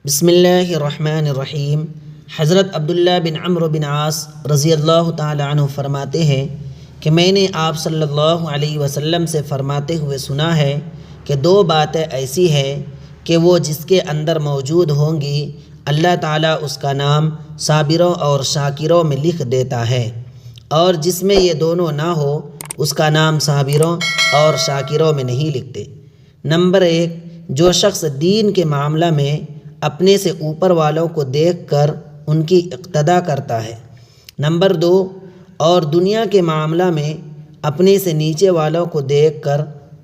بسم اللہ الرحمن الرحیم۔ حضرت عبداللہ بن عمرو بن عاص رضی اللہ تعالی عنہ فرماتے ہیں کہ میں نے آپ صلی اللہ علیہ وسلم سے فرماتے ہوئے سنا ہے کہ دو باتیں ایسی ہیں کہ وہ جس کے اندر موجود ہوں گی اللہ تعالیٰ اس کا نام صابروں اور شاکروں میں لکھ دیتا ہے، اور جس میں یہ دونوں نہ ہو اس کا نام صابروں اور شاکروں میں نہیں لکھتے۔ نمبر 1، جو شخص دین کے معاملہ میں اپنے سے اوپر والوں کو دیکھ کر ان کی اقتدا کرتا ہے۔ نمبر 2، اور دنیا کے معاملہ میں اپنے سے نیچے والوں کو دیکھ کر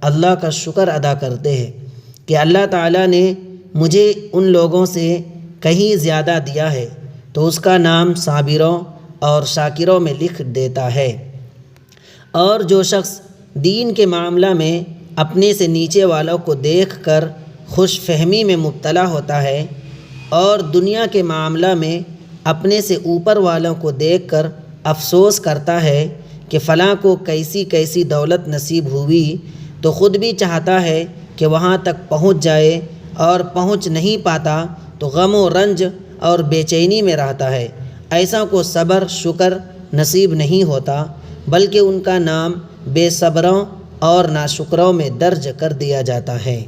اللہ کا شکر ادا کرتے ہیں کہ اللہ تعالیٰ نے مجھے ان لوگوں سے کہیں زیادہ دیا ہے، تو اس کا نام صابروں اور شاکروں میں لکھ دیتا ہے۔ اور جو شخص دین کے معاملہ میں اپنے سے نیچے والوں کو دیکھ کر خوش فہمی میں مبتلا ہوتا ہے، اور دنیا کے معاملہ میں اپنے سے اوپر والوں کو دیکھ کر افسوس کرتا ہے کہ فلاں کو کیسی کیسی دولت نصیب ہوئی، تو خود بھی چاہتا ہے کہ وہاں تک پہنچ جائے اور پہنچ نہیں پاتا تو غم و رنج اور بے چینی میں رہتا ہے، ایسا کو صبر شکر نصیب نہیں ہوتا، بلکہ ان کا نام بے صبروں اور ناشکروں میں درج کر دیا جاتا ہے۔